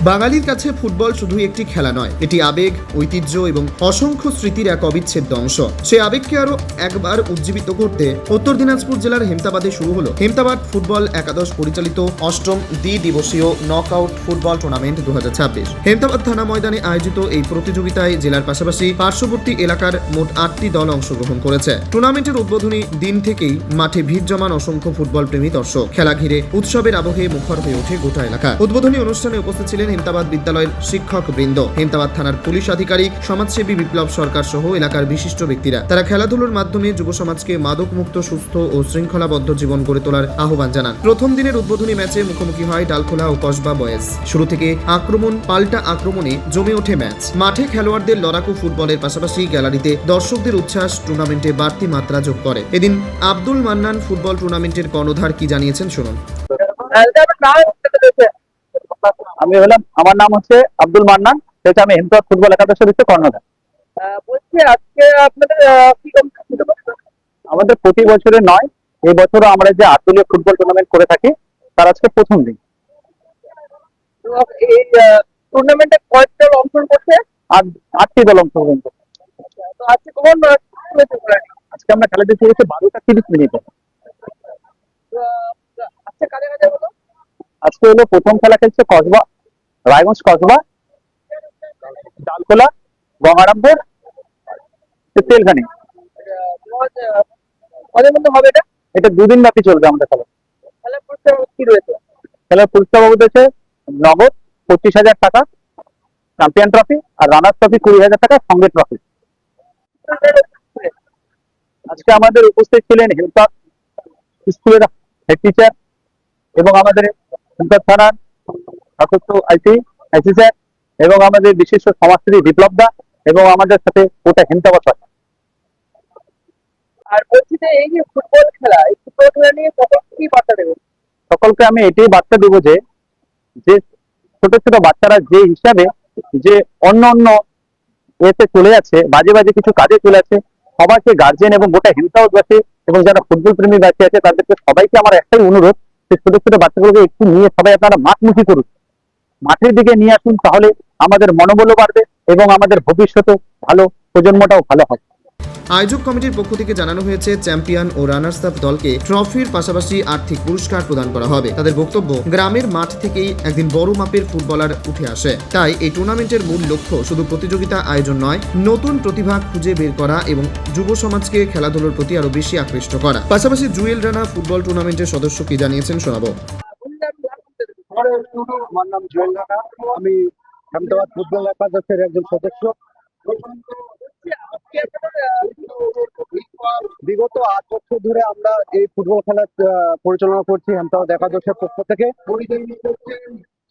বাঙালির কাছে ফুটবল শুধুই একটি খেলা নয়, এটি আবেগ, ঐতিহ্য এবং অসংখ্য স্মৃতির এক অবিচ্ছেদ্য অংশ। সেই আবেগকে আরো একবার উজ্জীবিত করতে উত্তর দিনাজপুর জেলার হেমতাবাদে শুরু হলো হেমতাবাদ ফুটবল একাদশ পরিচালিত অষ্টম দ্বিদিবসীয় নকআউট ফুটবল টুর্নামেন্ট 2026। হেমতাবাদ থানা ময়দানে আয়োজিত এই প্রতিযোগিতায় জেলার পাশাপাশি পার্শ্ববর্তী এলাকার মোট 8টি দল অংশগ্রহণ করেছে। টুর্নামেন্টের উদ্বোধনী দিন থেকেই মাঠে ভিড় জমান অসংখ্য ফুটবল প্রেমী দর্শক। খেলা ঘিরে উৎসবের আবহে মুখর হয়ে ওঠে গোটা এলাকা। উদ্বোধনী অনুষ্ঠানে উপস্থিত ছিলেন হেমতাবাদ বিদ্যালয়ের শিক্ষক বৃন্দ, হেমতাবাদ থানার পুলিশ আধিকারিক, সমাজসেবী বিপ্লব সরকার সহ এলাকার বিশিষ্ট ব্যক্তিরা। তারা খেলাধুলার মাধ্যমে যুব সমাজকে মাদকমুক্ত, সুস্থ ও শৃঙ্খলাবদ্ধ জীবন গড়ে তোলার আহ্বান জানান। প্রথম দিনের উদ্বোধনী ম্যাচে মুখোমুখি হয় ডালখোলা ও কসবা বয়েজ। শুরু থেকে আক্রমণ পাল্টা আক্রমণে জমে ওঠে ম্যাচ। মাঠে খেলোয়াড়দের লড়াকু ফুটবলের পাশাপাশি গ্যালারিতে দর্শকদের উচ্ছ্বাস টুর্নামেন্টে বাড়তি মাত্রা যোগ করে। এদিন আব্দুল মান্নান ফুটবল টুর্নামেন্টের কর্ণধার কি জানিয়েছেন শুনুন। আমার নাম হচ্ছে আব্দুল মান্নান, সেটা আমি হেমতাবাদ ফুটবল একাদশের কর্ণধার। বলছি আজকে আপনাদের কি কম্পিটিশন ছিল? আমাদের প্রতি বছরে নয়, এই বছরও আমরা যে আটদলীয় ফুটবল টুর্নামেন্ট করে থাকি তার আজকে প্রথম দিন। তো এই টুর্নামেন্টে কয়টা দল অংশগ্রহণ করছে? আর 8টি দল অংশগ্রহণ করছে। তো আজকে কখন হয়েছে? আজকে আমরা খেলা দেখতে গেছি 12টা 30 মিনিটে। আজকে কাজে কাজে হলো? আজকে হলো প্রথম খেলা খেলছে কসবা, রায়গঞ্জ কসবা, ডালখোলা, গঙ্গারামপুর, তেলঘানি। কদের মধ্যে হবে এটা? এটা 2 দিন ব্যাপী চলবে আমাদের খেলা। খেলার পুরস্কার কি রয়েছে? খেলার পুরস্কার বাবদ আছে নগদ 25,000 টাকা, চ্যাম্পিয়ন ট্রফি, আর রানার্স ট্রফি 20,000 টাকা, সঙ্গে ট্রফি। আজকে আমাদের উপস্থিত ছিলেন হেমতাবাদ স্কুলের হেড টিচার এবং আমাদের হেমতাবাদ থানার ঠাকুর আইসি স্যার এবং আমাদের বিশিষ্ট সমাজসেবী বিপ্লব দা এবং আমাদের সাথে ওটা হেমতাবাদ হয়। আর বলছি যে এই যে ফুটবল খেলা, এই ফুটবল খেলা নিয়ে কখন কি বার্তা দেবে? সকলকে আমি এটাই বার্তা দেব যে যে ছোট ছোট বাচ্চারা যে হিসাবে যে অন্য অন্য এতে চলে যাচ্ছে, বাজে বাজে কিছু কাজে চলে যাচ্ছে, সবাইকে গার্জেন এবং গোটা হেমতাবাদবাসী এবং যারা ফুটবল প্রেমী বাচ্চা আছে তাদেরকে সবাইকে আমার একটাই অনুরোধ, যে ছোট ছোট বাচ্চাগুলোকে একটু নিয়ে সবাই আপনারা মাঠমুখী করুন, মাঠের দিকে নিয়ে আসুন, তাহলে আমাদের মনোবলও বাড়বে এবং আমাদের ভবিষ্যতে ভালো প্রজন্মটাও ভালো হবে। আয়োজক কমিটির পক্ষ থেকে জানানো হয়েছে চ্যাম্পিয়ন ও রানার্স আপ দলকে ট্রফির পাশাপাশি আর্থিক পুরস্কার প্রদান করা হবে। তাদের বক্তব্য, গ্রামের মাঠ থেকেই একদিন বড় মাপের ফুটবলার উঠে আসে, তাই এই টুর্নামেন্টের মূল লক্ষ্য শুধু প্রতিযোগিতা আয়োজন নয়, নতুন প্রতিভা খুঁজে বের করা এবং যুব সমাজকে খেলাধুলার প্রতি আরো বেশি আকৃষ্ট করা। পাশাপাশি জুয়েল রানা ফুটবল টুর্নামেন্টের সদস্য কি জানিয়েছেন শোনাবো। আমার নাম জুয়েল রানা, আমি হেমতাবাদ ফুটবল একাদশের একজন সদস্য। বিগত 8 বছর ধরে আমরা এই ফুটবল খেলা পরিচালনা করছি হেমতাবাদ একাদশের পক্ষ থেকে।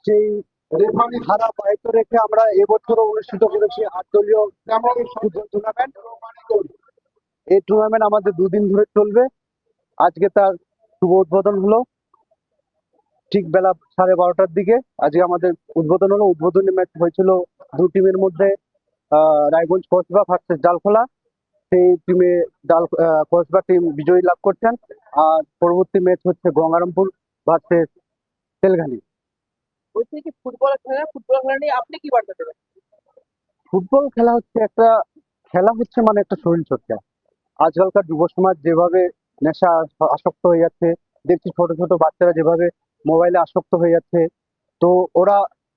সেই ধারা বাহিত রেখে আমরা এবছরও অনুষ্ঠিত করেছি 8 দলীয় ফুটবল টুর্নামেন্ট। এই টুর্নামেন্ট আমাদের 2 দিন ধরে চলবে। আজকে তার শুভ উদ্বোধন হলো ঠিক বেলা 12:30টার দিকে। আজকে আমাদের উদ্বোধন হলো। উদ্বোধনী ম্যাচ হয়েছিল 2 টিমের মধ্যে, রায়গঞ্জ কসবা ভার্সেস ডালখোলা। সেই টিমে কসবা টিম বিজয়ী লাভ করছেন, আর পরবর্তী ম্যাচ হচ্ছে গঙ্গারামপুর ভার্সেস তেলঘানি। বলছি কি ফুটবল খেলা নিয়ে আপনি কি বার্তা দেবেন? ফুটবল খেলা হচ্ছে মানে একটা শরীর চর্চা। আজকালকার যুব সমাজ যেভাবে নেশা আসক্ত হয়ে যাচ্ছে, দেখছি ছোট ছোট বাচ্চারা যেভাবে মোবাইলে আসক্ত হয়ে যাচ্ছে, তো ওরা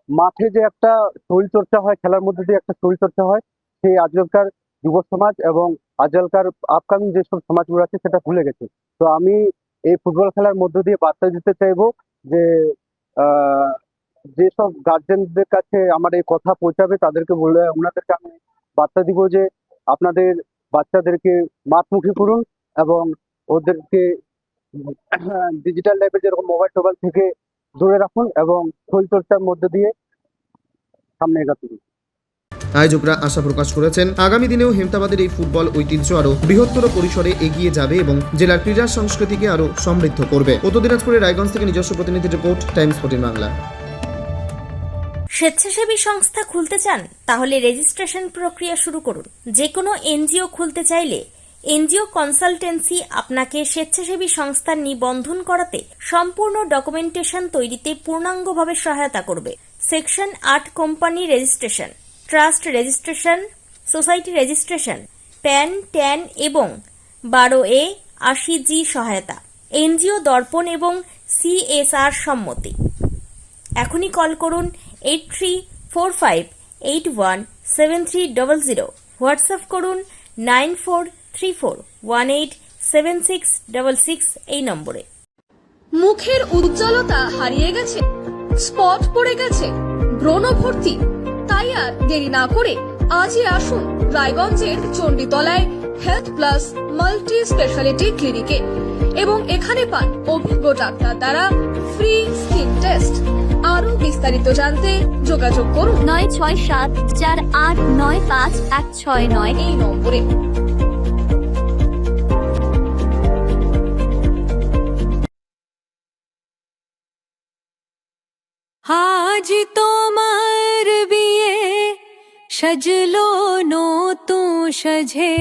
মাঠে যে একটা শরীর চর্চা হয়, খেলার মধ্যে দিয়ে একটা শরীর চর্চা হয়, সেই আজকালকার যুব সমাজ এবং আজকালকার আপকামিং যেসব সমাজগুলো আছে সেটা ভুলে গেছে। তো আমি এই ফুটবল খেলার মধ্য দিয়ে বার্তা দিতে চাইবো যে যেসব গার্জেনদের কাছে আমার এই কথা পৌঁছাবে তাদেরকে ওনাদেরকে আমি বার্তা দিব যে আপনাদের বাচ্চাদেরকে মাঠমুখী করুন এবং ওদেরকে ডিজিটাল লাইফে যেরকম মোবাইল টোবাইল থেকে দূরে রাখুন এবং শরীরচর্চার মধ্যে দিয়ে সামনে এগাতে দিন। আয়োজকরা আশা প্রকাশ করেছেন আগামী দিনেও হেমতাবাদের এই ফুটবল ঐতিহ্য আরো বৃহত্তর পরিসরে এগিয়ে যাবে এবং জেলার ক্রীড়া সংস্কৃতিকে আরো সমৃদ্ধ করবে। উত্তর দিনাজপুরের রায়গঞ্জ থেকে নিজস্ব প্রতিনিধি রিপোর্ট, টাইমস 14 বাংলা। স্বেচ্ছাসেবী সংস্থা খুলতে চান? তাহলে রেজিস্ট্রেশন প্রক্রিয়া শুরু করুন। যে কোনো এনজিও খুলতে চাইলে এনজিও কনসালটেন্সি আপনাকে স্বেচ্ছাসেবী সংস্থার নিবন্ধন করাতে সম্পূর্ণ ডকুমেন্টেশন তৈরিতে পূর্ণাঙ্গভাবে সহায়তা করবে। Section 8 company registration, trust registration, society registration, pan, tan এবং 12A 80G সহায়তা, এনজিও দর্পণ এবং CSR সম্মতি। এখনই কল করুন 8345817300, হোয়াটসঅ্যাপ করুন 9434187666 এই নম্বরে। মুখের উজ্জ্বলতা হারিয়ে গেছে, স্পট পড়ে গেছে, ব্রণ ভর্তি, তাই আর দেরি না করে আজই আসুন রায়গঞ্জের চণ্ডীতলায় হেলথ প্লাস মাল্টি স্পেশালিটি ক্লিনিকে এবং এখানে পান অভিজ্ঞ ডাক্তার দ্বারা ফ্রি স্কিন টেস্ট। আরো বিস্তারিত জানতে যোগাযোগ করুন 9674895169 এই নম্বরে। আজ তোমার বিয়ে সাজলো নতুন সাজে